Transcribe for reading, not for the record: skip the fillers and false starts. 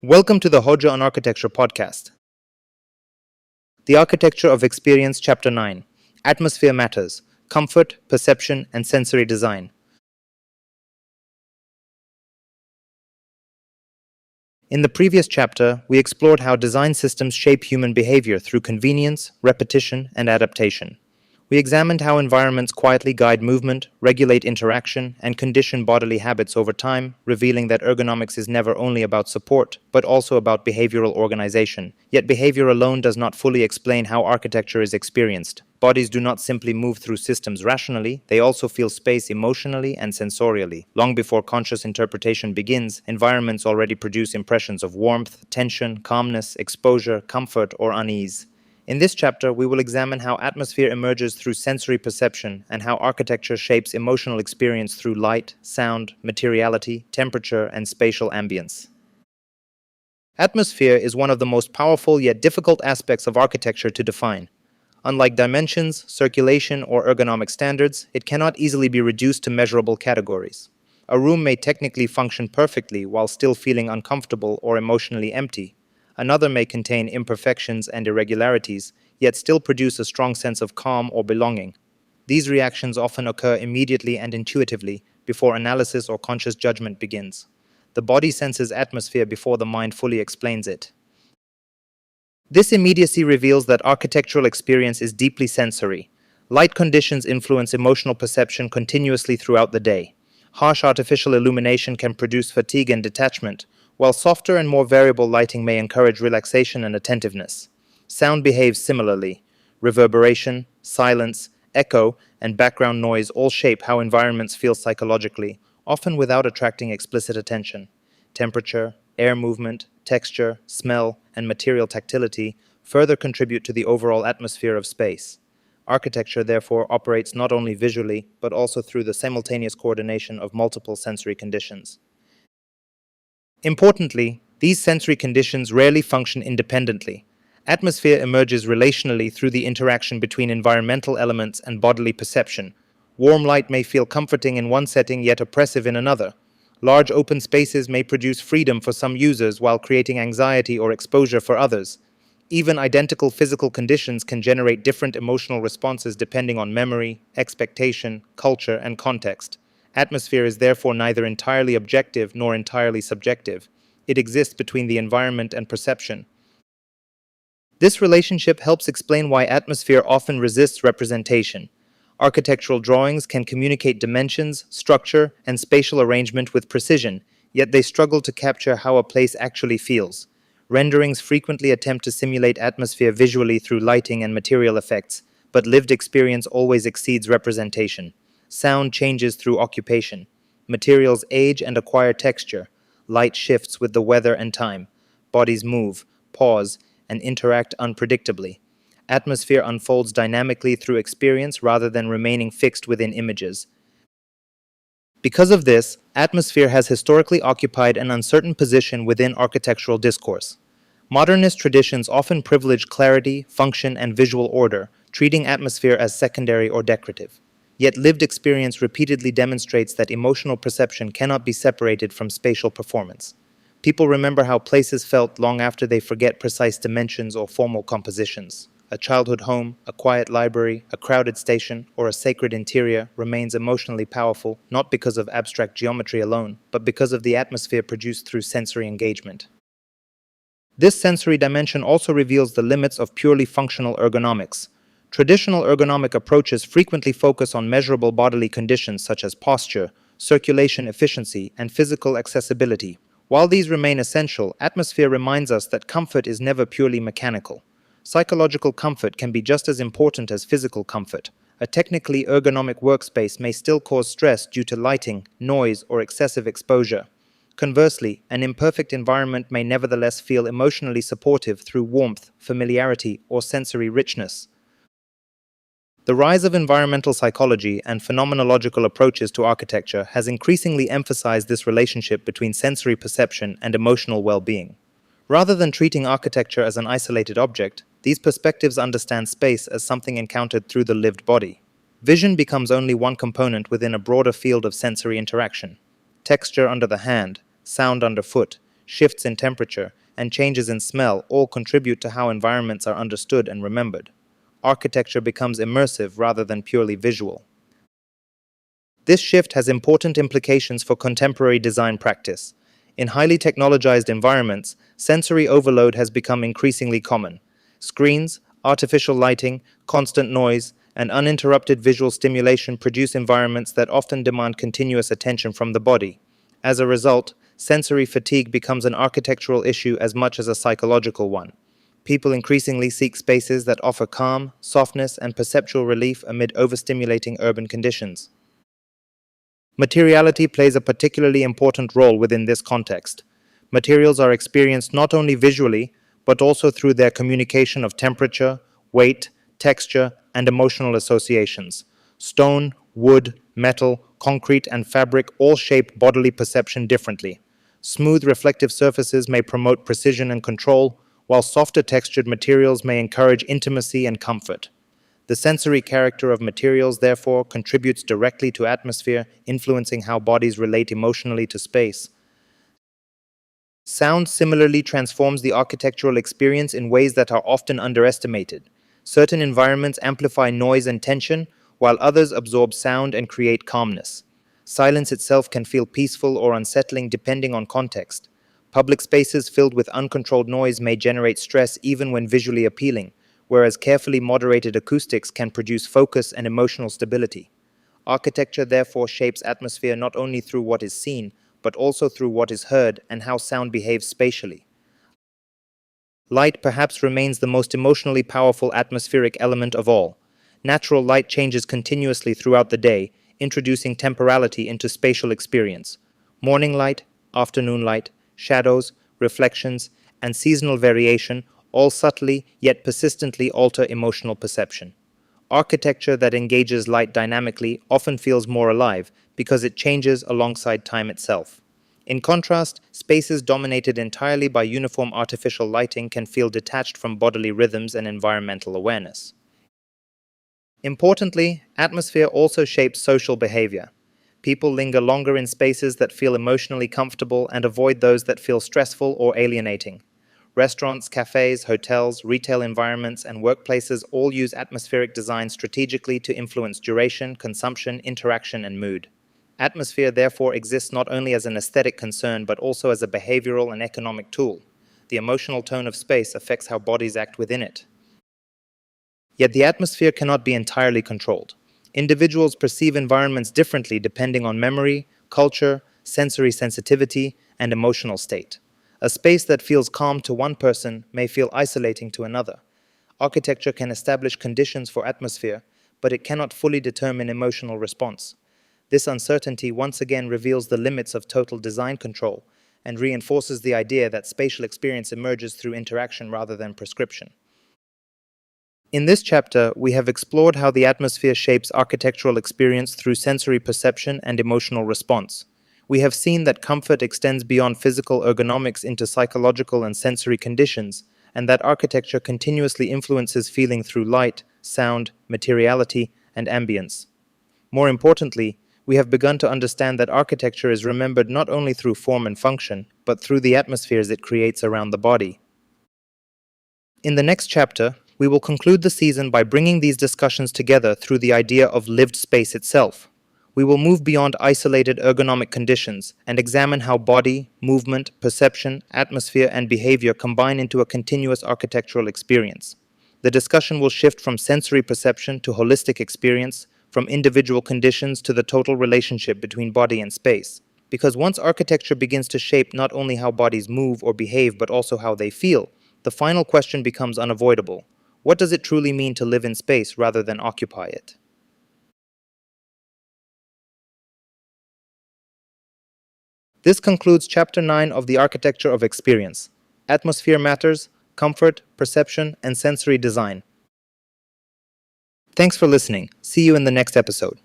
Welcome to the Hoja on Architecture podcast. The Architecture of Experience, Chapter 9 Atmosphere Matters Comfort, Perception, and Sensory Design. In the previous chapter, we explored how design systems shape human behavior through convenience, repetition, and adaptation. We examined how environments quietly guide movement, regulate interaction, and condition bodily habits over time, revealing that ergonomics is never only about support, but also about behavioral organization. Yet behavior alone does not fully explain how architecture is experienced. Bodies do not simply move through systems rationally, they also feel space emotionally and sensorially. Long before conscious interpretation begins, environments already produce impressions of warmth, tension, calmness, exposure, comfort, or unease. In this chapter, we will examine how atmosphere emerges through sensory perception and how architecture shapes emotional experience through light, sound, materiality, temperature, and spatial ambience. Atmosphere is one of the most powerful yet difficult aspects of architecture to define. Unlike dimensions, circulation, or ergonomic standards, it cannot easily be reduced to measurable categories. A room may technically function perfectly while still feeling uncomfortable or emotionally empty. Another may contain imperfections and irregularities, yet still produce a strong sense of calm or belonging. These reactions often occur immediately and intuitively, before analysis or conscious judgment begins. The body senses atmosphere before the mind fully explains it. This immediacy reveals that architectural experience is deeply sensory. Light conditions influence emotional perception continuously throughout the day. Harsh artificial illumination can produce fatigue and detachment, while softer and more variable lighting may encourage relaxation and attentiveness. Sound behaves similarly. Reverberation, silence, echo, and background noise all shape how environments feel psychologically, often without attracting explicit attention. Temperature, air movement, texture, smell, and material tactility further contribute to the overall atmosphere of space. Architecture, therefore, operates not only visually, but also through the simultaneous coordination of multiple sensory conditions. Importantly, these sensory conditions rarely function independently. Atmosphere emerges relationally through the interaction between environmental elements and bodily perception. Warm light may feel comforting in one setting yet oppressive in another. Large open spaces may produce freedom for some users while creating anxiety or exposure for others. Even identical physical conditions can generate different emotional responses depending on memory, expectation, culture, and context. Atmosphere is therefore neither entirely objective nor entirely subjective. It exists between the environment and perception. This relationship helps explain why atmosphere often resists representation. Architectural drawings can communicate dimensions, structure, and spatial arrangement with precision, yet they struggle to capture how a place actually feels. Renderings frequently attempt to simulate atmosphere visually through lighting and material effects, but lived experience always exceeds representation. Sound changes through occupation. Materials age and acquire texture. Light shifts with the weather and time. Bodies move, pause, and interact unpredictably. Atmosphere unfolds dynamically through experience rather than remaining fixed within images. Because of this, atmosphere has historically occupied an uncertain position within architectural discourse. Modernist traditions often privilege clarity, function, and visual order, treating atmosphere as secondary or decorative. Yet lived experience repeatedly demonstrates that emotional perception cannot be separated from spatial performance. People remember how places felt long after they forget precise dimensions or formal compositions. A childhood home, a quiet library, a crowded station, or a sacred interior remains emotionally powerful not because of abstract geometry alone, but because of the atmosphere produced through sensory engagement. This sensory dimension also reveals the limits of purely functional ergonomics. Traditional ergonomic approaches frequently focus on measurable bodily conditions such as posture, circulation efficiency, and physical accessibility. While these remain essential, atmosphere reminds us that comfort is never purely mechanical. Psychological comfort can be just as important as physical comfort. A technically ergonomic workspace may still cause stress due to lighting, noise, or excessive exposure. Conversely, an imperfect environment may nevertheless feel emotionally supportive through warmth, familiarity, or sensory richness. The rise of environmental psychology and phenomenological approaches to architecture has increasingly emphasized this relationship between sensory perception and emotional well-being. Rather than treating architecture as an isolated object, these perspectives understand space as something encountered through the lived body. Vision becomes only one component within a broader field of sensory interaction. Texture under the hand, sound underfoot, shifts in temperature, and changes in smell all contribute to how environments are understood and remembered. Architecture becomes immersive rather than purely visual. This shift has important implications for contemporary design practice. In highly technologized environments, sensory overload has become increasingly common. Screens, artificial lighting, constant noise, and uninterrupted visual stimulation produce environments that often demand continuous attention from the body. As a result, sensory fatigue becomes an architectural issue as much as a psychological one. People increasingly seek spaces that offer calm, softness, and perceptual relief amid overstimulating urban conditions. Materiality plays a particularly important role within this context. Materials are experienced not only visually, but also through their communication of temperature, weight, texture, and emotional associations. Stone, wood, metal, concrete, and fabric all shape bodily perception differently. Smooth, reflective surfaces may promote precision and control, while softer textured materials may encourage intimacy and comfort. The sensory character of materials, therefore, contributes directly to atmosphere, influencing how bodies relate emotionally to space. Sound similarly transforms the architectural experience in ways that are often underestimated. Certain environments amplify noise and tension, while others absorb sound and create calmness. Silence itself can feel peaceful or unsettling depending on context. Public spaces filled with uncontrolled noise may generate stress even when visually appealing, whereas carefully moderated acoustics can produce focus and emotional stability. Architecture therefore shapes atmosphere not only through what is seen, but also through what is heard and how sound behaves spatially. Light perhaps remains the most emotionally powerful atmospheric element of all. Natural light changes continuously throughout the day, introducing temporality into spatial experience. Morning light, afternoon light, shadows, reflections, and seasonal variation all subtly yet persistently alter emotional perception. Architecture that engages light dynamically often feels more alive because it changes alongside time itself. In contrast, spaces dominated entirely by uniform artificial lighting can feel detached from bodily rhythms and environmental awareness. Importantly, atmosphere also shapes social behavior. People linger longer in spaces that feel emotionally comfortable and avoid those that feel stressful or alienating. Restaurants, cafes, hotels, retail environments, and workplaces all use atmospheric design strategically to influence duration, consumption, interaction, and mood. Atmosphere therefore exists not only as an aesthetic concern but also as a behavioral and economic tool. The emotional tone of space affects how bodies act within it. Yet the atmosphere cannot be entirely controlled. Individuals perceive environments differently depending on memory, culture, sensory sensitivity, and emotional state. A space that feels calm to one person may feel isolating to another. Architecture can establish conditions for atmosphere, but it cannot fully determine emotional response. This uncertainty once again reveals the limits of total design control and reinforces the idea that spatial experience emerges through interaction rather than prescription. In this chapter, we have explored how the atmosphere shapes architectural experience through sensory perception and emotional response. We have seen that comfort extends beyond physical ergonomics into psychological and sensory conditions, and that architecture continuously influences feeling through light, sound, materiality, and ambience. More importantly, we have begun to understand that architecture is remembered not only through form and function, but through the atmospheres it creates around the body. In the next chapter, we will conclude the season by bringing these discussions together through the idea of lived space itself. We will move beyond isolated ergonomic conditions and examine how body, movement, perception, atmosphere, and behavior combine into a continuous architectural experience. The discussion will shift from sensory perception to holistic experience, from individual conditions to the total relationship between body and space. Because once architecture begins to shape not only how bodies move or behave, but also how they feel, the final question becomes unavoidable. What does it truly mean to live in space rather than occupy it? This concludes Chapter 9 of the Architecture of Experience: Atmosphere Matters, Comfort, Perception, and Sensory Design. Thanks for listening. See you in the next episode.